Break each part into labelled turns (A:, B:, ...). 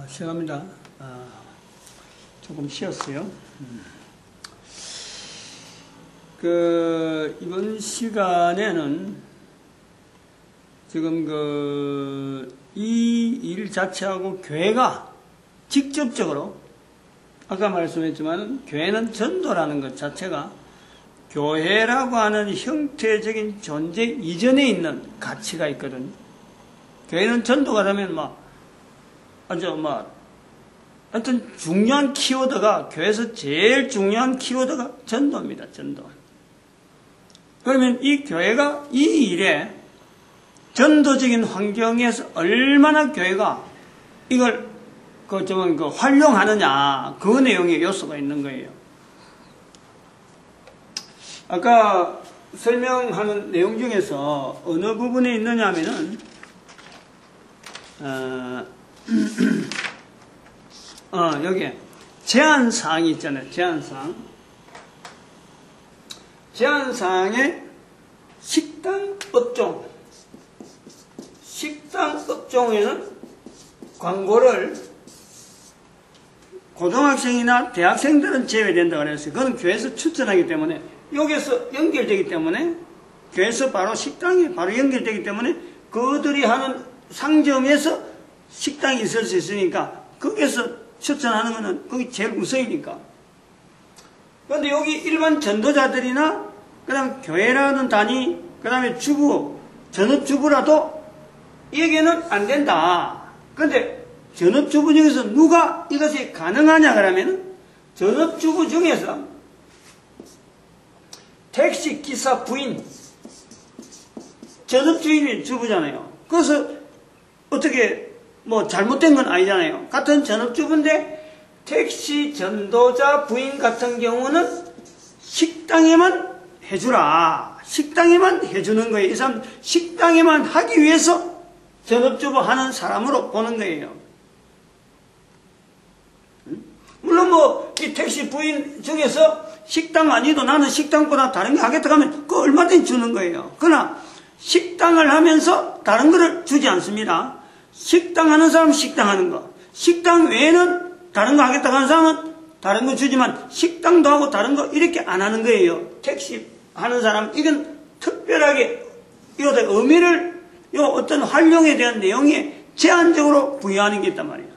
A: 시작합니다. 조금 쉬었어요. 이번 시간에는 지금 이 일 자체하고 교회가 직접적으로 아까 말씀했지만 교회는 전도라는 것 자체가 교회라고 하는 형태적인 존재 이전에 있는 가치가 있거든. 교회는 전도가 되면 하여튼 중요한 키워드가, 교회에서 제일 중요한 키워드가 전도입니다. 전도. 그러면 이 교회가 이 일에 전도적인 환경에서 얼마나 교회가 이걸 활용하느냐, 그 내용의 요소가 있는 거예요. 아까 설명하는 내용 중에서 어느 부분에 있느냐 하면은 여기 제한사항이 있잖아요. 제한사항에 식당 업종에는 광고를 고등학생이나 대학생들은 제외된다고 그랬어요. 그건 교회에서 추천하기 때문에, 여기서 연결되기 때문에, 교회에서 바로 식당이 바로 연결되기 때문에 그들이 하는 상점에서 식당이 있을 수 있으니까 거기에서 추천하는 거는 거기 제일 우선이니까. 그런데 여기 일반 전도자들이나 그 다음 교회라는 단위, 그 다음에 주부, 전업주부라도 여기에는 안 된다. 그런데 전업주부 중에서 누가 이것이 가능하냐 그러면 전업주부 중에서 택시기사 부인, 전업주인이 주부잖아요. 그래서 어떻게 잘못된 건 아니잖아요. 같은 전업주부인데 택시 전도자 부인 같은 경우는 식당에만 해주라. 식당에만 해주는 거예요. 이 사람 식당에만 하기 위해서 전업주부 하는 사람으로 보는 거예요. 물론 이 택시 부인 중에서 식당 아니도 나는 식당보다 다른 거 하겠다 하면 그거 얼마든지 주는 거예요. 그러나 식당을 하면서 다른 거를 주지 않습니다. 식당 하는 사람은 식당 하는 거, 식당 외에는 다른 거 하겠다 하는 사람은 다른 거 주지만 식당도 하고 다른 거 이렇게 안 하는 거예요. 택시 하는 사람, 이건 특별하게 이거다 의미를 어떤 활용에 대한 내용에 제한적으로 부여하는 게 있단 말이에요.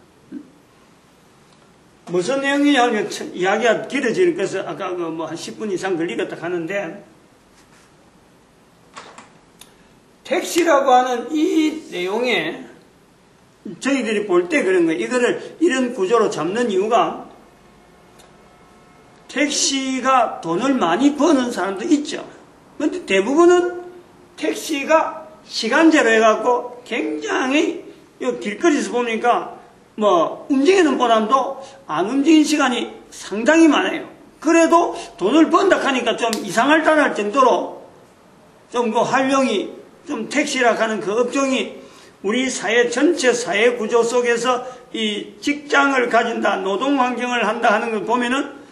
A: 무슨 내용이냐 하면 이야기가 길어지는 것은 아까 한 10분 이상 걸리겠다 하는데, 택시라고 하는 이 내용에 저희들이 볼 때 그런 거예요. 이런 구조로 잡는 이유가, 택시가 돈을 많이 버는 사람도 있죠. 그런데 대부분은 택시가 시간제로 해갖고 굉장히 길거리에서 보니까 움직이는 보람도 안 움직이는 시간이 상당히 많아요. 그래도 돈을 번다 하니까 좀 이상할 따할 정도로 좀 활용이, 좀 택시라 하는 그 업종이 우리 사회 전체 사회 구조 속에서 이 직장을 가진다, 노동 환경을 한다 하는 걸 보면은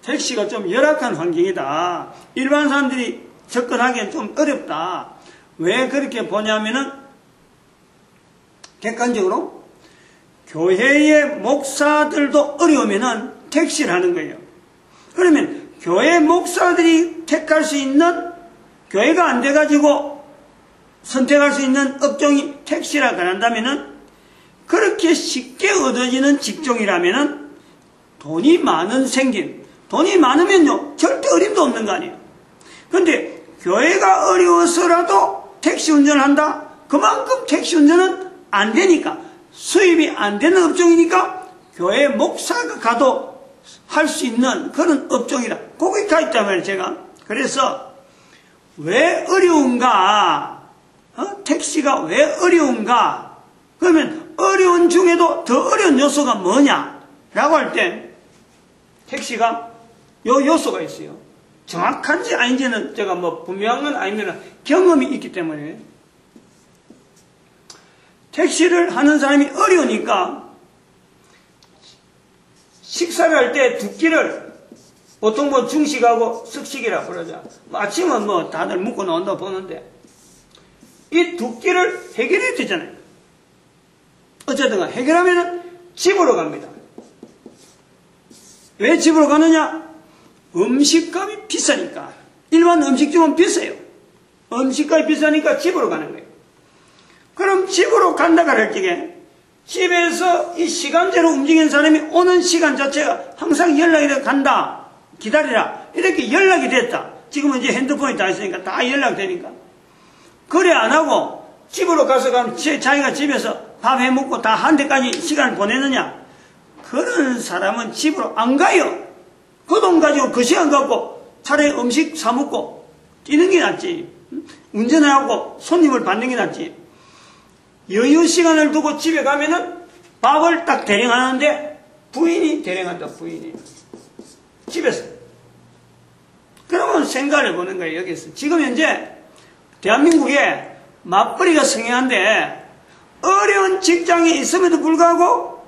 A: 택시가 좀 열악한 환경이다. 일반 사람들이 접근하기엔 좀 어렵다. 왜 그렇게 보냐면은 객관적으로 교회의 목사들도 어려우면은 택시를 하는 거예요. 그러면 교회 목사들이 택할 수 있는, 교회가 안 돼가지고 선택할 수 있는 업종이 택시라고 한다면은, 그렇게 쉽게 얻어지는 직종이라면은 돈이 많으면요 절대 어림도 없는 거 아니에요. 그런데 교회가 어려워서라도 택시 운전을 한다? 그만큼 택시 운전은 안 되니까, 수입이 안 되는 업종이니까 교회 목사가 가도 할 수 있는 그런 업종이라 거기 가 있단 말이에요. 제가 그래서 왜 어려운가, 택시가 왜 어려운가, 그러면 어려운 중에도 더 어려운 요소가 뭐냐라고 할 때 택시가 요소가 있어요. 정확한지 아닌지는 제가 분명한 건 아니면 경험이 있기 때문에, 택시를 하는 사람이 어려우니까 식사를 할 때 두 끼를 보통 중식하고 석식이라고 그러죠. 아침은 다들 먹고 나온다고 보는데 이 두 끼를 해결해야 되잖아요. 어쨌든 해결하면은 집으로 갑니다. 왜 집으로 가느냐? 음식값이 비싸니까. 일반 음식점은 비싸요. 음식값이 비싸니까 집으로 가는 거예요. 그럼 집으로 간다 그럴 적에 집에서 이 시간제로 움직이는 사람이 오는 시간 자체가 항상 연락이 돼 간다. 기다리라. 이렇게 연락이 됐다. 지금은 이제 핸드폰이 다 있으니까 다 연락되니까. 그래 안 하고 집으로 가서 가면 자기가 집에서 밥 해먹고 다 한 데까지 시간을 보내느냐? 그런 사람은 집으로 안 가요. 그 돈 가지고 그 시간 갖고 차라리 음식 사 먹고 뛰는 게 낫지. 운전하고 손님을 받는 게 낫지. 여유 시간을 두고 집에 가면은 밥을 딱 대령하는데 부인이 대령한다. 부인이 집에서. 그러면 생각을 해보는 거예요. 여기서 지금 현재 대한민국에 맞벌이가 성행한데 어려운 직장에 있음에도 불구하고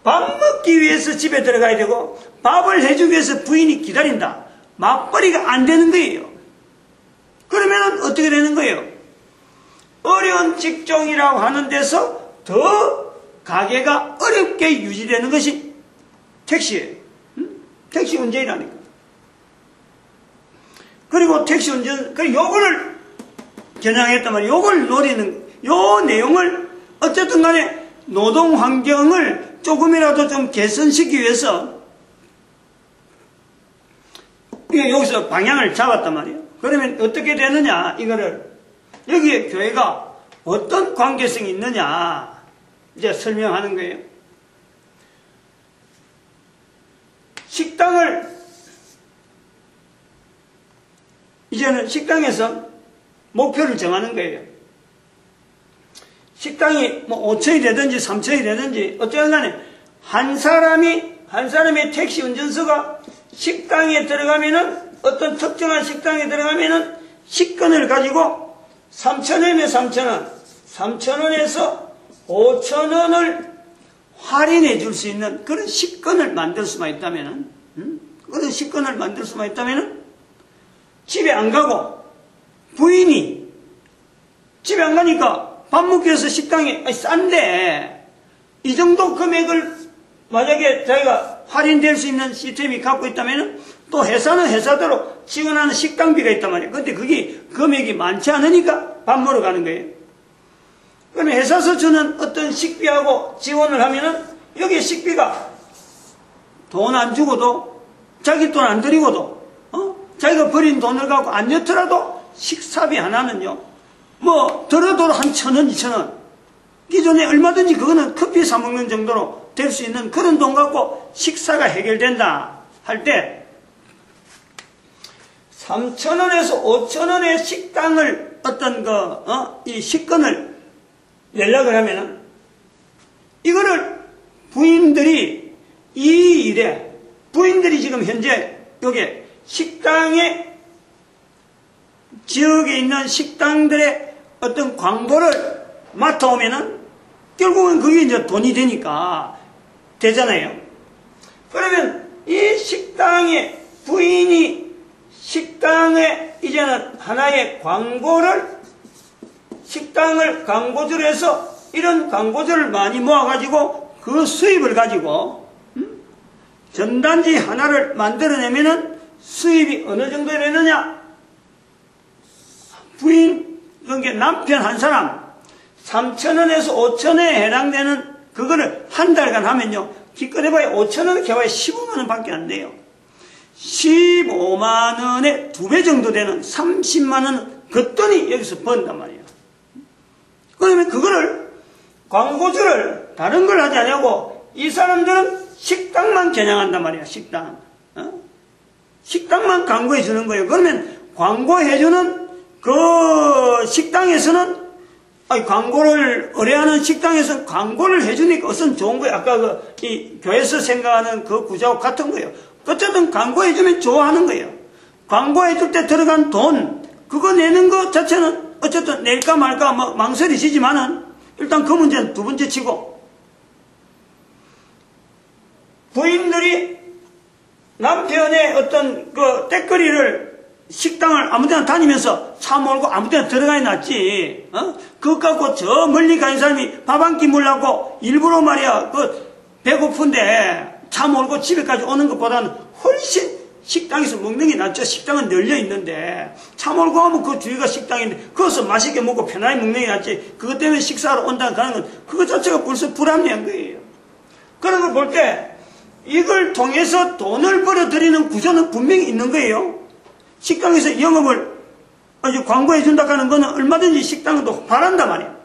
A: 밥 먹기 위해서 집에 들어가야 되고 밥을 해주기 위해서 부인이 기다린다. 맞벌이가 안 되는 거예요. 그러면 어떻게 되는 거예요? 어려운 직종이라고 하는 데서 더 가게가 어렵게 유지되는 것이 택시예요. 택시 운전이라니까. 그리고 택시 운전, 요거를 겨냥했단 말이에요. 요걸 노리는, 요 내용을 어쨌든 간에 노동 환경을 조금이라도 좀 개선시키기 위해서 여기서 방향을 잡았단 말이에요. 그러면 어떻게 되느냐, 이거를. 여기에 교회가 어떤 관계성이 있느냐, 이제 설명하는 거예요. 이제는 식당에서 목표를 정하는 거예요. 식당이 뭐 5천이 되든지 3천이 되든지 어쨌든 간에 한 사람의 택시 운전수가 식당에 들어가면은 어떤 특정한 식당에 들어가면은 식권을 가지고 3,000원이면 3,000원, 3,000원에서 5,000원을 할인해 줄 수 있는 그런 식권을 만들 수만 있다면은, 그런 식권을 만들 수만 있다면은 집에 안 가고 부인이 집에 안 가니까 밥 먹기 위해서 식당이 싼데 이 정도 금액을 만약에 자기가 할인될 수 있는 시스템이 갖고 있다면 또 회사는 회사대로 지원하는 식당비가 있단 말이에요. 근데 그게 금액이 많지 않으니까 밥 먹으러 가는 거예요. 그럼 회사에서 주는 어떤 식비하고 지원을 하면은 여기 식비가 돈 안 주고도 자기 돈 안 들이고도 자기가 버린 돈을 갖고 안 넣더라도 식사비 하나는요 뭐 들어도 한 1,000원, 2,000원 기존에 얼마든지 그거는 커피 사 먹는 정도로 될 수 있는 그런 돈 갖고 식사가 해결된다 할 때 3,000원에서 5,000원의 식당을 어떤 이 식권을 연락을 하면은 이거를 부인들이 이 일에 부인들이 지금 현재 요게 식당의 지역에 있는 식당들의 어떤 광고를 맡아오면은 결국은 그게 이제 돈이 되잖아요. 그러면 이 식당의 부인이 식당에 이제는 하나의 식당을 광고주로 해서 이런 광고주를 많이 모아가지고 그 수입을 가지고 전단지 하나를 만들어내면은 수입이 어느 정도 되느냐? 부인, 그러니까 남편 한 사람 3,000원에서 5,000원에 해당되는 그거를 한 달간 하면요 기껏해봐야 5,000원 개화에 15만원 밖에 안 돼요. 15만원에 2배 정도 되는 30만원 걷더니 여기서 번단 말이에요. 그러면 그거를 광고주를 다른 걸 하지 않냐고 이 사람들은 식당만 겨냥한단 말이야. 식당만 광고해 주는 거예요. 그러면 광고해주는 그 식당에서는 광고를 의뢰하는 식당에서는 광고를 해주니까 우선 좋은 거예요. 아까 이 교회에서 생각하는 그 구조하고 같은 거예요. 어쨌든 광고해주면 좋아하는 거예요. 광고해줄 때 들어간 돈 그거 내는 것 자체는 어쨌든 낼까 말까 뭐 망설이시지만은 일단 그 문제는 두 번째 치고 부인들이 남편의 어떤 그 때거리를 식당을 아무 데나 다니면서 차 몰고 아무 데나 들어가야 낫지. 그것 갖고 저 멀리 가는 사람이 밥 한 끼 먹으려고 일부러 말이야, 배고픈데 차 몰고 집에까지 오는 것보다는 훨씬 식당에서 먹는 게 낫죠. 식당은 널려 있는데 차 몰고 가면 그 주위가 식당인데 거기서 맛있게 먹고 편하게 먹는 게 낫지. 그것 때문에 식사하러 온다 가는 건 그것 자체가 벌써 불합리한 거예요. 그런 걸 볼 때 이걸 통해서 돈을 벌어들이는 구조는 분명히 있는 거예요. 식당에서 영업을 아주 광고해 준다 하는 거는 얼마든지 식당도 바란단 말이에요.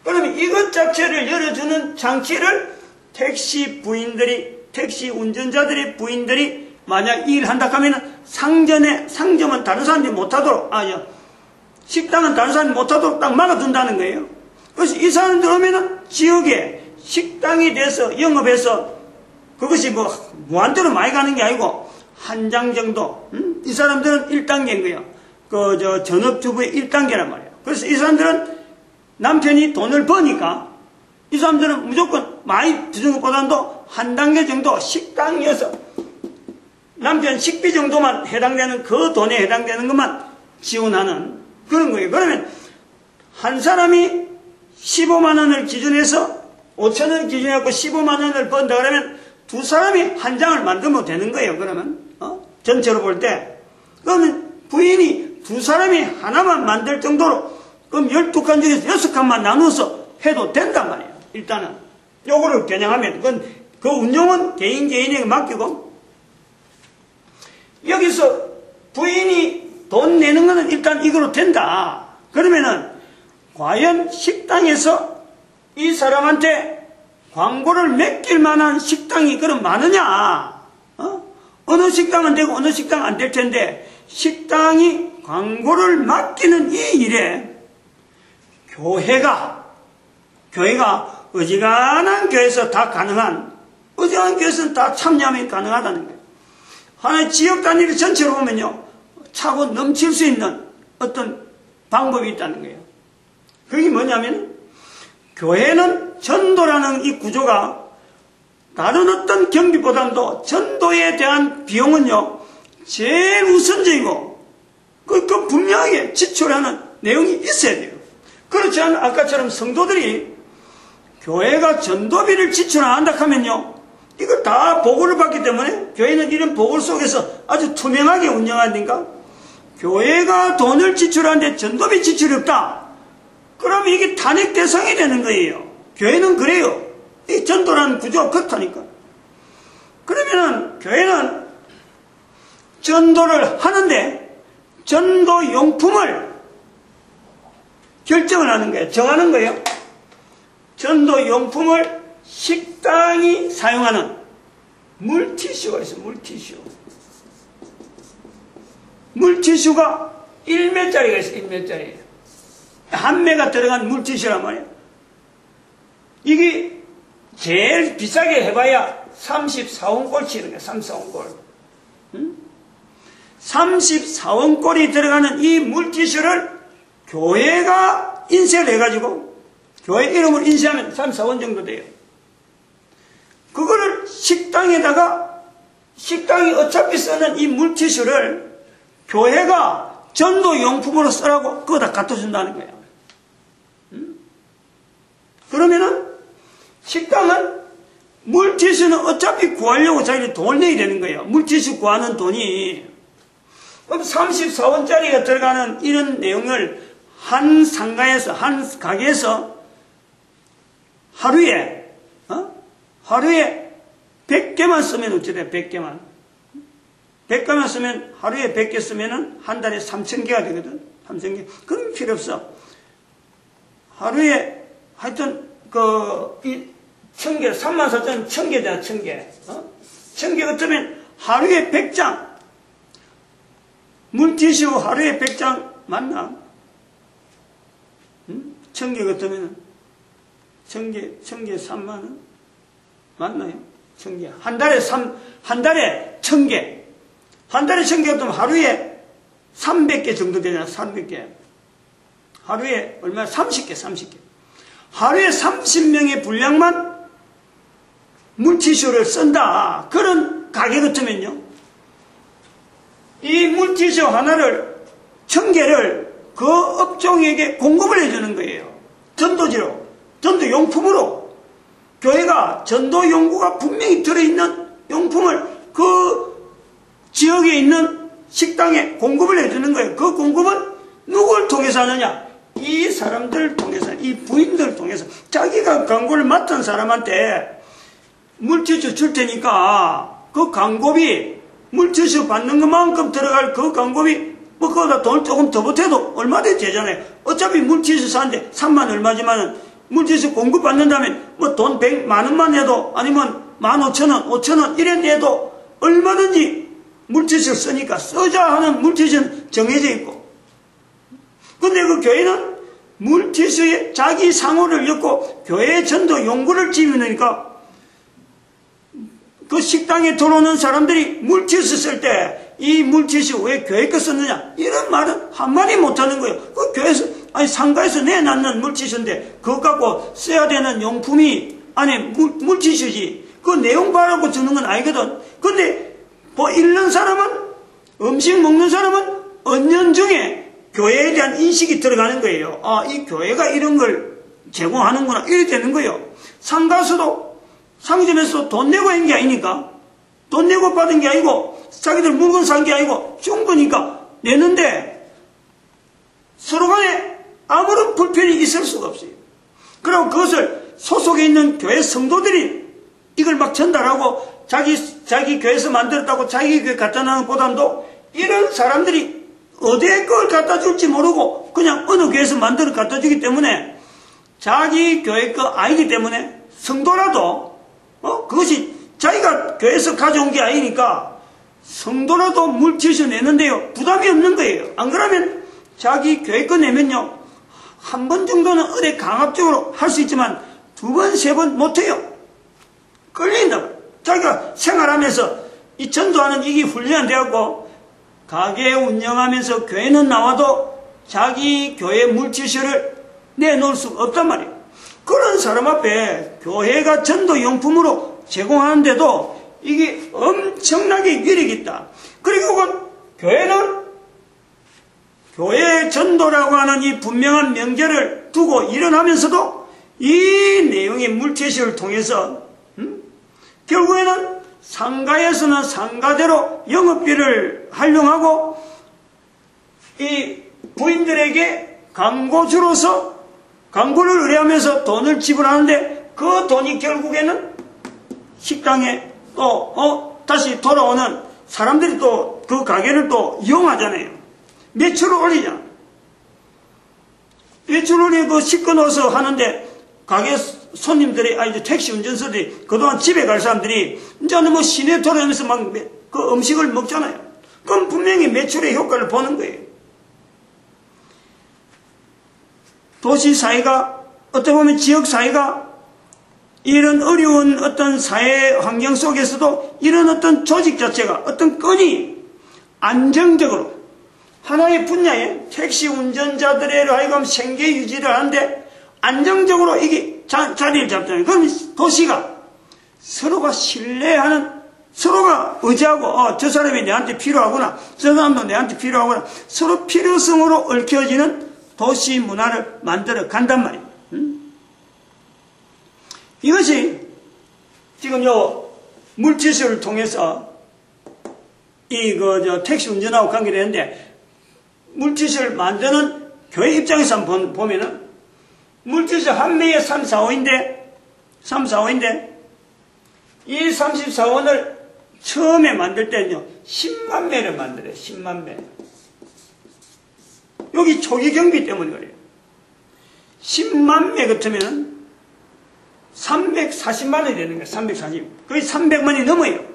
A: 그러면 이것 자체를 열어주는 장치를 택시 부인들이, 택시 운전자들의 부인들이 만약 일한다 하면 상점은 다른 사람들이 못하도록, 식당은 다른 사람이 못하도록 딱 막아둔다는 거예요. 그래서 이 사람들 오면은 지역에 식당에 대해서 영업해서 그것이 무한대로 많이 가는 게 아니고 한 장 정도, 이 사람들은 1단계인 거예요. 전업주부의 1단계란 말이에요. 그래서 이 사람들은 남편이 돈을 버니까 이 사람들은 무조건 많이 주는 것보다도 한 단계 정도 식당이어서 남편 식비 정도만 해당되는 그 돈에 해당되는 것만 지원하는 그런 거예요. 그러면 한 사람이 15만 원을 기준해서 5천 원 기준해갖고 15만 원을 번다 그러면 두 사람이 한 장을 만들면 되는 거예요. 그러면 전체로 볼 때 그러면 부인이 두 사람이 하나만 만들 정도로 그럼 12칸 중에서 6칸만 나눠서 해도 된단 말이에요. 일단은 요거를 겨냥하면 그 운용은 개인에게 맡기고 여기서 부인이 돈 내는 거는 일단 이거로 된다. 그러면은 과연 식당에서 이 사람한테 광고를 맡길 만한 식당이 그럼 많으냐? 어느 식당은 되고 어느 식당은 안 될 텐데 식당이 광고를 맡기는 이 일에 교회가 어지간한 교회에서 다 가능한, 어지간한 교회에서는 다 참여하면 가능하다는 거예요. 하나의 지역 단위를 전체로 보면요, 차고 넘칠 수 있는 어떤 방법이 있다는 거예요. 그게 뭐냐면, 교회는 전도라는 이 구조가 다른 어떤 경비보다도 전도에 대한 비용은요, 제일 우선적이고, 그 분명하게 지출하는 내용이 있어야 돼요. 그렇지 않으면 아까처럼 성도들이 교회가 전도비를 지출 안 한다 하면요, 이거 다 보고를 받기 때문에 교회는 이런 보고 속에서 아주 투명하게 운영하니까 교회가 돈을 지출하는데 전도비 지출이 없다. 그러면 이게 탄핵 대상이 되는 거예요. 교회는 그래요. 이 전도라는 구조가 그렇다니까. 그러면은 교회는 전도를 하는데 전도 용품을 결정을 하는 거예요. 정하는 거예요. 전도 용품을 식당이 사용하는 물티슈가 있어요. 물티슈가 1매짜리가 있어요. 1매짜리. 한 매가 들어간 물티슈란 말이에요. 이게 제일 비싸게 해봐야 34원꼴 치는 거예요. 34원꼴. 34원꼴이 들어가는 이 물티슈를 교회가 인쇄를 해가지고 교회 이름을 인쇄하면 34원 정도 돼요. 그거를 식당에다가 식당이 어차피 쓰는 이 물티슈를 교회가 전도용품으로 쓰라고 그거 다 갖다 준다는 거예요. 그러면은 식당은 물티슈는 어차피 구하려고 자기들 돈을 내야 되는 거예요. 물티슈 구하는 돈이. 그럼 34원짜리가 들어가는 이런 내용을 한 상가에서, 한 가게에서 하루에 100개만 쓰면 어찌 돼? 100개만. 100개만 쓰면, 하루에 100개 쓰면은 한 달에 3,000개가 되거든. 3,000개. 그럼 필요 없어. 하루에 하여튼, 1,000개, 34,000, 1,000개잖아, 1,000개. 1,000개 같으면 하루에 100장. 물티슈 하루에 100장 맞나? 1,000개 같으면 1,000개 3만원? 맞나요? 1,000개. 한 달에 1,000개. 한 달에 1,000개 같으면 하루에 300개 정도 되잖아, 300개. 하루에 얼마? 30개. 하루에 30명의 분량만 물티슈를 쓴다. 그런 가게 같으면요. 이 물티슈 하나를 1000개를 그 업종에게 공급을 해주는 거예요. 전도지로, 전도용품으로. 교회가 전도용구가 분명히 들어있는 용품을 그 지역에 있는 식당에 공급을 해주는 거예요. 그 공급은 누굴 통해서 하느냐? 이 사람들을 통해서, 이 부인들을 통해서. 자기가 광고를 맡은 사람한테 물티슈 줄 테니까 그 광고비, 물티슈 받는 것만큼 들어갈 그 광고비, 뭐 그거다 돈 조금 더 보태도 얼마든지 되잖아요. 어차피 물티슈 사는데 3만 얼마지만은 물티슈 공급 받는다면 뭐 돈 100만 원만 내도 아니면 15,000원, 5,000원 이래 내도 얼마든지 물티슈를 쓰니까 써자 하는 물티슈는 정해져 있고. 근데 그 교회는 물티슈에 자기 상호를 엮고 교회 전도 용구를 지으니까 그 식당에 들어오는 사람들이 물티슈 쓸 때 이 물티슈 왜 교회 거 썼느냐 이런 말은 한마디 못하는 거예요. 그 교회에서 아니 상가에서 내놨는 물티슈인데 그거 갖고 써야 되는 용품이 안에 물티슈지 그 내용 바라고 주는 건 아니거든. 근데 뭐 읽는 사람은 음식 먹는 사람은 은연중에 교회에 대한 인식이 들어가는 거예요. 아, 이 교회가 이런 걸 제공하는구나 이렇게 되는 거예요. 상가에서도 상점에서도 돈 내고 한 게 아니니까 돈 내고 받은 게 아니고 자기들 물건 산 게 아니고 준 거니까 내는데 서로 간에 아무런 불편이 있을 수가 없어요. 그리고 그것을 소속에 있는 교회 성도들이 이걸 막 전달하고 자기 교회에서 만들었다고 자기 교회 갖다 놓는 보담도 이런 사람들이 어디에 그걸 갖다 줄지 모르고 그냥 어느 교회에서 만들어 갖다 주기 때문에 자기 교회 거 아니기 때문에 성도라도 그것이 자기가 교회에서 가져온 게 아니니까 성도라도 물티슈 내는데요 부담이 없는 거예요. 안 그러면 자기 교회 거 내면요 한 번 정도는 어디 강압적으로 할 수 있지만 2번, 3번 못해요. 끌린다. 자기가 생활하면서 이 전도하는 이게 훈련이 돼갖고 가게 운영하면서 교회는 나와도 자기 교회 물티슈를 내놓을 수가 없단 말이에요. 그런 사람 앞에 교회가 전도용품으로 제공하는데도 이게 엄청나게 위력이 있다. 그리고 교회는 교회 전도라고 하는 이 분명한 명제를 두고 일어나면서도 이 내용의 물티슈를 통해서 결국에는 상가에서는 상가대로 영업비를 활용하고 이 부인들에게 광고주로서 광고를 의뢰하면서 돈을 지불하는데 그 돈이 결국에는 식당에 또 다시 돌아오는 사람들이 또 그 가게를 또 이용하잖아요. 매출을 올리잖아. 매출 올리고 그 싣고 넣어서 하는데 가게 손님들이 이제 택시 운전사들이 그동안 집에 갈 사람들이 이제는 뭐 시내 돌아다니면서 막 그 음식을 먹잖아요. 그럼 분명히 매출의 효과를 보는 거예요. 도시 사회가 어떻게 보면 지역 사회가 이런 어려운 어떤 사회 환경 속에서도 이런 어떤 조직 자체가 어떤 건이 안정적으로 하나의 분야에 택시 운전자들의 하여금 생계 유지를 하는데 안정적으로 이게 자리를 잡잖아요. 그럼 도시가 서로가 신뢰하는 서로가 의지하고 저 사람이 내한테 필요하구나 저 사람도 내한테 필요하구나 서로 필요성으로 얽혀지는 도시 문화를 만들어 간단 말이에요. 이것이 지금 요 물티슈를 통해서 택시 운전하고 관계되는데 물티슈를 만드는 교회 입장에서 한번 보면은 물티슈 한 매에 3, 4, 5인데 이 34원을 처음에 만들 때는요 10만 매를 만들어요. 10만 매. 여기 초기 경비 때문에 그래요. 10만 매 같으면 340만 원이 되는 거예요. 340. 거의 300만이 넘어요.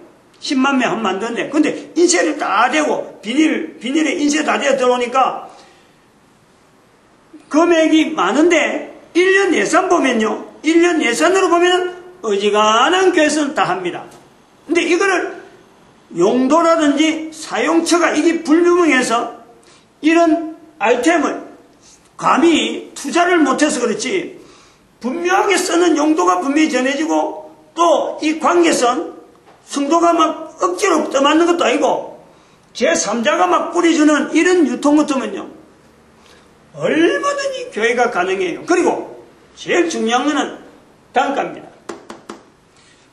A: 10만 매 한 만드는데. 근데 인쇄를 다 되고 비닐에 인쇄 다 되어 들어오니까 금액이 많은데 1년 예산 보면요. 1년 예산으로 보면 어지간한 교회에서는 다 합니다. 근데 이거를 용도라든지 사용처가 이게 불분명해서 이런 아이템을 감히 투자를 못해서 그렇지 분명하게 쓰는 용도가 분명히 전해지고 또 이 관계선 성도가 막 억지로 떠맞는 것도 아니고 제3자가 막 뿌려주는 이런 유통 같으면요, 얼마든지 교회가 가능해요. 그리고 제일 중요한 것은 단가입니다.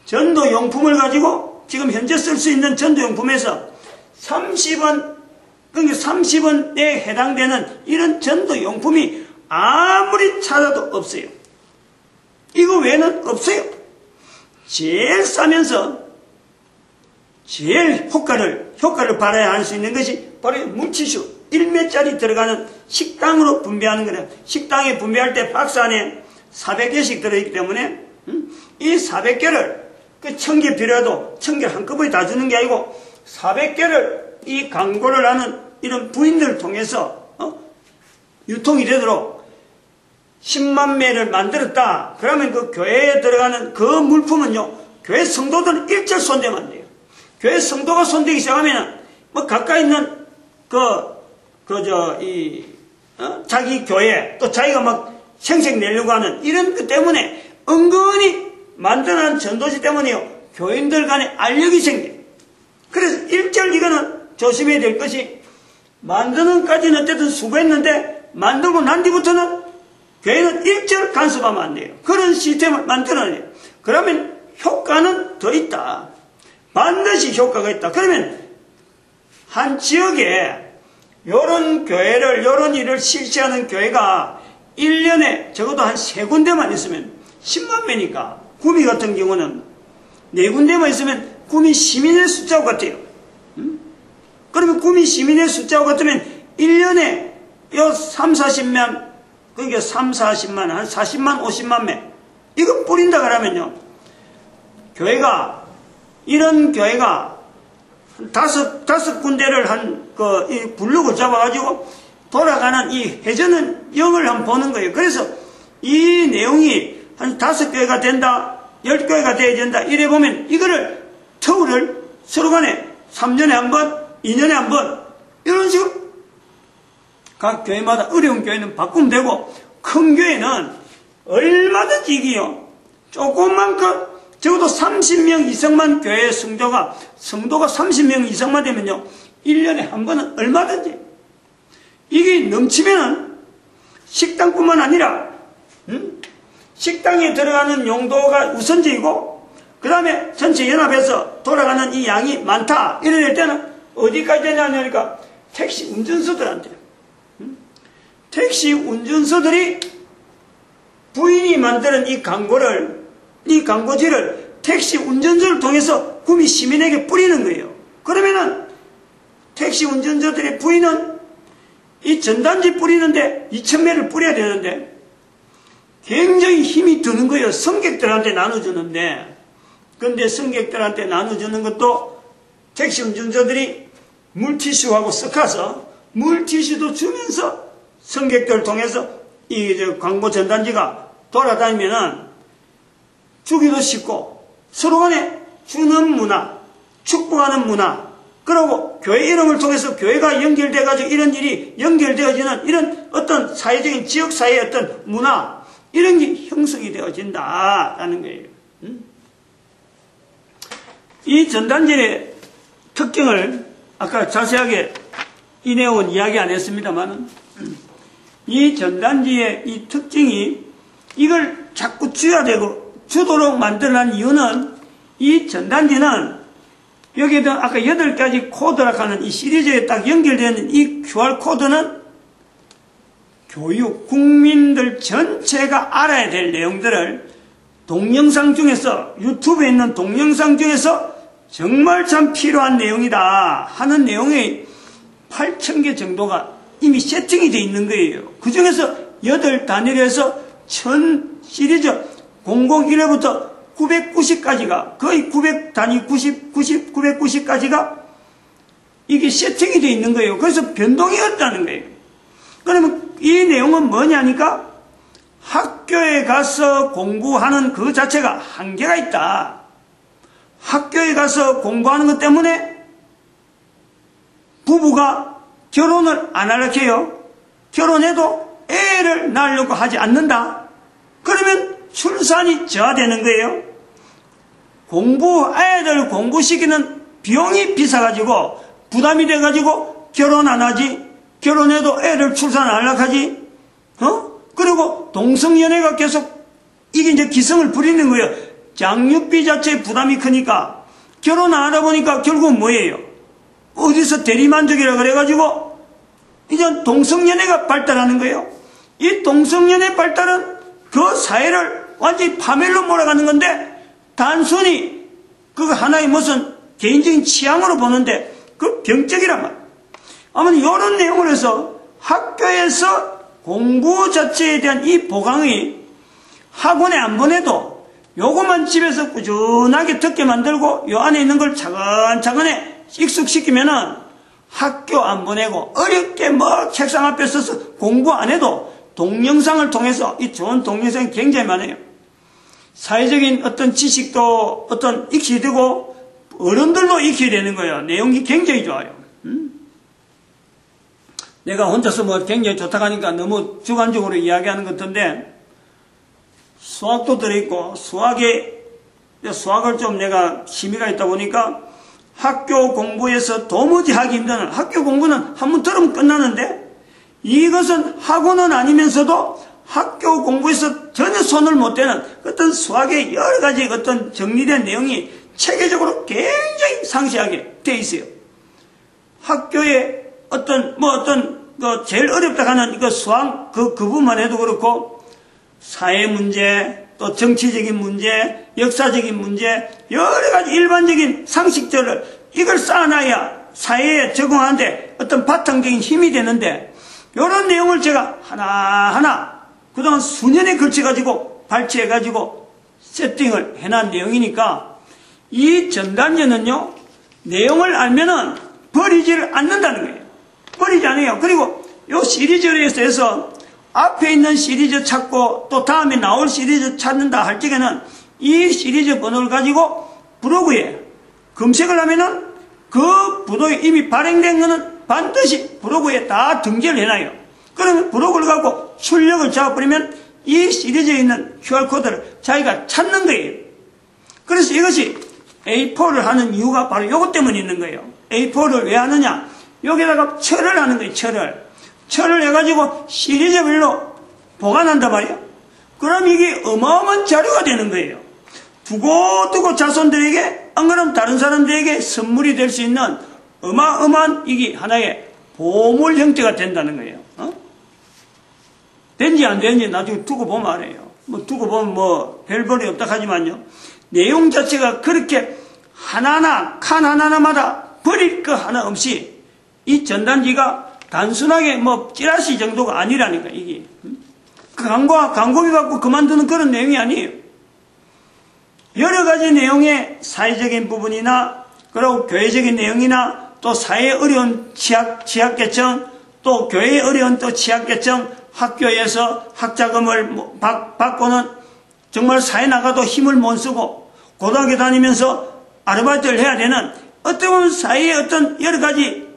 A: 전도용품을 가지고 지금 현재 쓸 수 있는 전도용품에서 30원, 그러니까 30원에 해당되는 이런 전도용품이 아무리 찾아도 없어요. 이거 외에는 없어요. 제일 싸면서 제일 효과를 발휘할 수 있는 것이 바로 물티슈 1매짜리 들어가는 식당으로 분배하는 거예요. 식당에 분배할 때 박스 안에 400개씩 들어있기 때문에 이 400개를 그 1000개 필요해도 1000개를 한꺼번에 다 주는 게 아니고 400개를 이 광고를 하는 이런 부인들을 통해서 유통이 되도록 10만 매를 만들었다. 그러면 그 교회에 들어가는 그 물품은요, 교회 성도들은 일절 손대면 안 돼요. 교회 성도가 손대기 시작하면 뭐 가까이 있는 자기 교회 또 자기가 막 생색 내려고 하는 이런 것 때문에 은근히 만드는 전도지 때문에요, 교인들 간에 알력이 생겨요. 그래서 일절 이거는 조심해야 될 것이, 만드는까지는 어쨌든 수고했는데 만들고 난 뒤부터는 교회는 일절 간섭하면 안 돼요. 그런 시스템을 만들어내요. 그러면 효과는 더 있다. 반드시 효과가 있다. 그러면 한 지역에 요런 교회를, 요런 일을 실시하는 교회가 1년에 적어도 한 3군데만 있으면 10만 매니까, 구미 같은 경우는 4군데만 있으면 구미 시민의 숫자와 같아요. 그러면 구미 시민의 숫자와 같으면 1년에 요 3, 40만, 그러니까 3, 40만, 한 40만, 50만 매, 이거 뿌린다 그러면요, 교회가, 이런 교회가 다섯 군데를 이 블록을 잡아가지고 돌아가는 이 회전은 영을 한번 보는 거예요. 그래서 이 내용이 한 5교회가 된다, 10교회가 돼야 된다, 이래 보면 이거를 터울을 서로 간에 3년에 한 번, 2년에 한 번, 이런 식으로 각 교회마다 어려운 교회는 바꾸면 되고, 큰 교회는 얼마든지 이기요. 조금만 적어도 30명 이상만 교회 성도가 30명 이상만 되면요, 1년에 한 번은 얼마든지. 이게 넘치면은 식당뿐만 아니라, 식당에 들어가는 용도가 우선적이고, 그 다음에 전체 연합에서 돌아가는 이 양이 많다. 이럴 때는 어디까지 되냐니까 택시 운전수들한테. 택시 운전수들이 부인이 만드는 이 광고지를 택시 운전자를 통해서 구미 시민에게 뿌리는 거예요. 그러면은 택시 운전자들의 부인은 이 전단지 뿌리는데 2000매를 뿌려야 되는데 굉장히 힘이 드는 거예요. 승객들한테 나눠주는데. 그런데 승객들한테 나눠주는 것도 택시 운전자들이 물티슈하고 섞어서 물티슈도 주면서 승객들을 통해서 이 광고 전단지가 돌아다니면은 주기도 쉽고 서로 간에 주는 문화, 축복하는 문화, 그리고 교회 이름을 통해서 교회가 연결돼가지고 이런 일이 연결되어지는 이런 어떤 사회적인 지역사회의 어떤 문화, 이런 게 형성이 되어진다라는 거예요. 이 전단지의 특징을 아까 자세하게 이 내용은 이야기 안 했습니다만, 이 전단지의 이 특징이 이걸 자꾸 주도록 만들어낸 이유는, 이 전단지는 여기에도 아까 8가지 코드라고 하는 이 시리즈에 딱 연결되는 이 QR코드는 교육, 국민들 전체가 알아야 될 내용들을 동영상 중에서, 유튜브에 있는 동영상 중에서 정말 참 필요한 내용이다 하는 내용이 8,000개 정도가 이미 세팅이 되어 있는 거예요. 그 중에서 8단위에서 1000 시리즈 001회부터 990까지가 거의 900단위 990까지가 이게 세팅이 되어 있는 거예요. 그래서 변동이 없다는 거예요. 그러면 이 내용은 뭐냐니까, 학교에 가서 공부하는 그 자체가 한계가 있다. 학교에 가서 공부하는 것 때문에 부부가 결혼을 안 하려해요. 결혼해도 애를 낳으려고 하지 않는다. 그러면 출산이 저하되는 거예요. 아이들 공부시키는 비용이 비싸가지고 부담이 돼가지고 결혼 안 하지. 결혼해도 애를 출산 안 하지. 그리고 동성연애가 계속 이게 이제 기승을 부리는 거예요. 장육비 자체에 부담이 크니까 결혼 안 하다 보니까 결국은 뭐예요? 어디서 대리만족이라 그래가지고 이제 동성연애가 발달하는 거예요. 이 동성연애 발달은 그 사회를 완전히 파멸로 몰아가는 건데 단순히 그거 하나의 무슨 개인적인 취향으로 보는데 그 병적이란 말이에요. 아무튼 이런 내용을 해서 학교에서 공부 자체에 대한 이 보강이 학원에 안 보내도 요것만 집에서 꾸준하게 듣게 만들고 요 안에 있는 걸 차근차근에 익숙시키면은 학교 안 보내고 어렵게 뭐 책상 앞에 서서 공부 안 해도 동영상을 통해서 이 좋은 동영상이 굉장히 많아요. 사회적인 어떤 지식도 어떤 익히게 되고 어른들도 익히게 되는 거예요. 내용이 굉장히 좋아요. 내가 혼자서 뭐 굉장히 좋다고 하니까 너무 주관적으로 이야기하는 것 같은데 수학도 들어있고 수학을 좀 내가 취미가 있다 보니까 학교 공부에서 도무지 하기 힘든 학교 공부는 한번 들으면 끝나는데 이것은 학원은 아니면서도 학교 공부에서 전혀 손을 못 대는 어떤 수학의 여러 가지 어떤 정리된 내용이 체계적으로 굉장히 상세하게 되어 있어요. 학교에 제일 어렵다 하는 이거 수학 그 부분만 해도 그렇고 사회 문제, 또 정치적인 문제, 역사적인 문제, 여러 가지 일반적인 상식들을 이걸 쌓아놔야 사회에 적응하는데 어떤 바탕적인 힘이 되는데 이런 내용을 제가 하나하나 그동안 수년에 걸쳐가지고 발췌해가지고 세팅을 해놓은 내용이니까 이 전단지는요, 내용을 알면은 버리지를 않는다는 거예요. 버리지 않아요. 그리고 요 시리즈에서 해서 앞에 있는 시리즈 찾고 또 다음에 나올 시리즈 찾는다 할 적에는 이 시리즈 번호를 가지고 브로그에 검색을 하면은 그 부도에 이미 발행된 거는 반드시 브로그에 다 등재를 해놔요. 그러면 브로그를 갖고 출력을 잡아버리면 이 시리즈에 있는 QR코드를 자기가 찾는 거예요. 그래서 이것이 A4를 하는 이유가 바로 이것 때문에 있는 거예요. A4를 왜 하느냐? 여기다가 철을 하는 거예요. 철을 해가지고 시리즈별로 보관한단 말이에요. 그럼 이게 어마어마한 자료가 되는 거예요. 두고 자손들에게 안 그러면 다른 사람들에게 선물이 될 수 있는 어마어마한 이게 하나의 보물 형태가 된다는 거예요. 된지 안 된지 나중에 두고 보면 알아요. 두고 보면 별볼이 없다 하지만요. 내용 자체가 그렇게 하나하나 칸 하나하나마다 버릴 거 하나 없이 이 전단지가 단순하게 찌라시 정도가 아니라니까 이게. 광고비 받고 그만두는 그런 내용이 아니에요. 여러 가지 내용의 사회적인 부분이나 그리고 교회적인 내용이나 또 사회에 어려운 취약계층 또 교회에 어려운 또 취약계층 학교에서 학자금을 받고는 정말 사회 나가도 힘을 못 쓰고 고등학교 다니면서 아르바이트를 해야 되는 어떻게 보면 사회의 어떤 여러 가지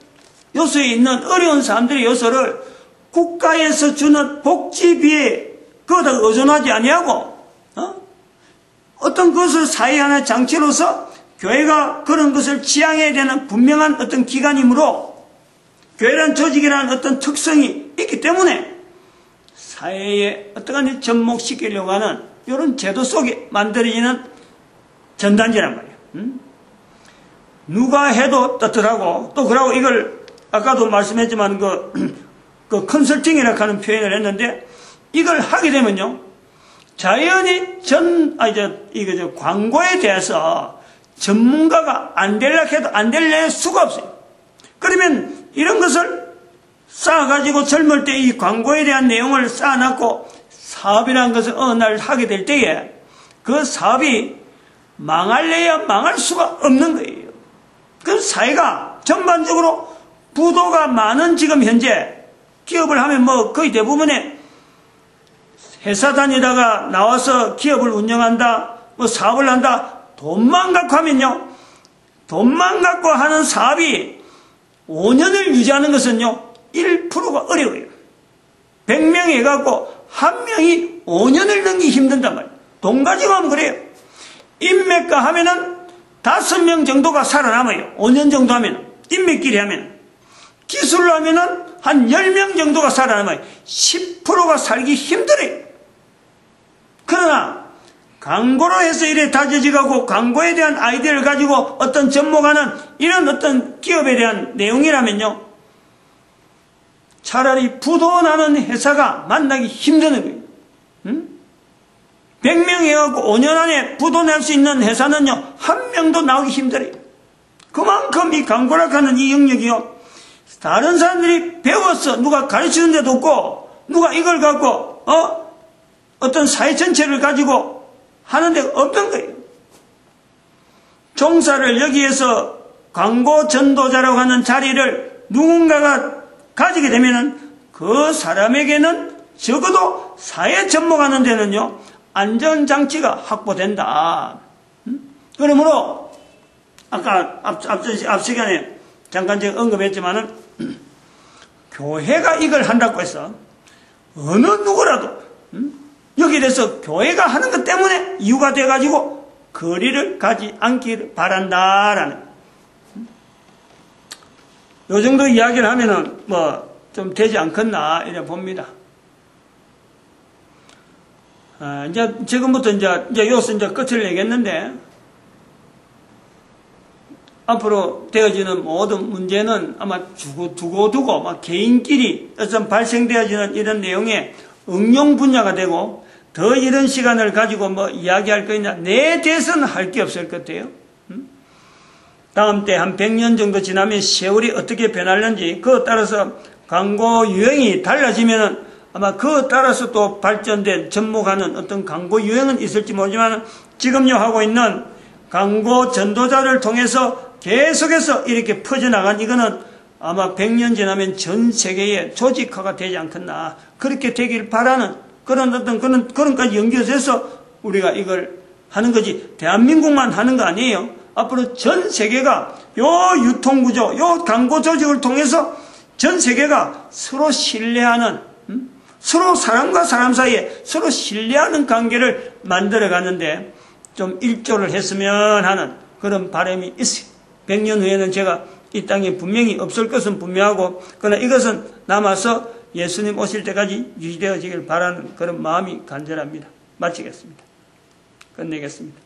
A: 요소에 있는 어려운 사람들의 요소를 국가에서 주는 복지비에 그거다 의존하지 아니하고 어떤 것을 사회 하나의 장치로서 교회가 그런 것을 지향해야 되는 분명한 어떤 기관이므로 교회라는 조직이라는 어떤 특성이 있기 때문에 사회에 어떻게 접목시키려고 하는 이런 제도 속에 만들어지는 전단지란 말이에요. 누가 해도 떳떳하고 또 그러고 이걸 아까도 말씀했지만 그 컨설팅이라고 하는 표현을 했는데 이걸 하게 되면요 자연히 광고에 대해서 전문가가 안 되려고 해도 안 될 수가 없어요. 그러면 이런 것을 쌓아가지고 젊을 때 이 광고에 대한 내용을 쌓아놨고 사업이라는 것을 어느 날 하게 될 때에 그 사업이 망할래야 망할 수가 없는 거예요. 그 사회가 전반적으로 부도가 많은 지금 현재 기업을 하면 거의 대부분의 회사 다니다가 나와서 기업을 운영한다, 사업을 한다, 돈만 갖고 하면요. 돈만 갖고 하는 사업이 5년을 유지하는 것은요. 1%가 어려워요. 100명이 해갖고 한 명이 5년을 넘기기 힘든단 말이에요. 돈 가지고 하면 그래요. 인맥가 하면은 5명 정도가 살아남아요. 5년 정도 하면. 인맥끼리 하면, 기술로 하면은 한 10명 정도가 살아남아요. 10%가 살기 힘들어요. 그러나 광고로 해서 이래 다져지고 광고에 대한 아이디어를 가지고 어떤 접목하는 이런 어떤 기업에 대한 내용이라면요, 차라리 부도 나는 회사가 만나기 힘드는 거예요. 100명 해갖고 5년 안에 부도 낼 수 있는 회사는요, 한 명도 나오기 힘들어요. 그만큼 이 광고라고 하는 이 영역이요, 다른 사람들이 배워서 누가 가르치는 데도 없고, 누가 이걸 갖고, 어떤 사회 전체를 가지고 하는 데가 없던 거예요. 종사를 여기에서 광고 전도자라고 하는 자리를 누군가가 가지게 되면은 그 사람에게는 적어도 사회 접목하는 데는요, 안전장치가 확보된다. 그러므로, 아까 앞 시간에 잠깐 제가 언급했지만은, 교회가 이걸 한다고 해서, 어느 누구라도, 여기에 대해서 교회가 하는 것 때문에 이유가 돼가지고, 거리를 가지 않기를 바란다라는, 요 정도 이야기를 하면은, 좀 되지 않겠나, 이래 봅니다. 이제, 지금부터 여기서 끝을 내겠는데, 앞으로 되어지는 모든 문제는 아마 두고 막 개인끼리 어떤 발생되어지는 이런 내용의 응용 분야가 되고, 더 이런 시간을 가지고 이야기할 거 있냐, 내 대해서는 할 게 없을 것 같아요. 다음 때 한 100년 정도 지나면 세월이 어떻게 변하는지, 그에 따라서 광고 유행이 달라지면은 아마 그에 따라서 또 발전된 접목하는 어떤 광고 유행은 있을지 모르지만, 지금요 하고 있는 광고 전도자를 통해서 계속해서 이렇게 퍼져나간 이거는 아마 100년 지나면 전 세계의 조직화가 되지 않겠나, 그렇게 되길 바라는 그런 어떤 그런까지 연결해서 우리가 이걸 하는 거지, 대한민국만 하는 거 아니에요. 앞으로 전 세계가 요 유통구조, 요 광고 조직을 통해서 전 세계가 서로 신뢰하는, 서로 사람과 사람 사이에 서로 신뢰하는 관계를 만들어 가는데 좀 일조를 했으면 하는 그런 바람이 있어요. 100년 후에는 제가 이 땅에 분명히 없을 것은 분명하고, 그러나 이것은 남아서 예수님 오실 때까지 유지되어지길 바라는 그런 마음이 간절합니다. 마치겠습니다. 끝내겠습니다.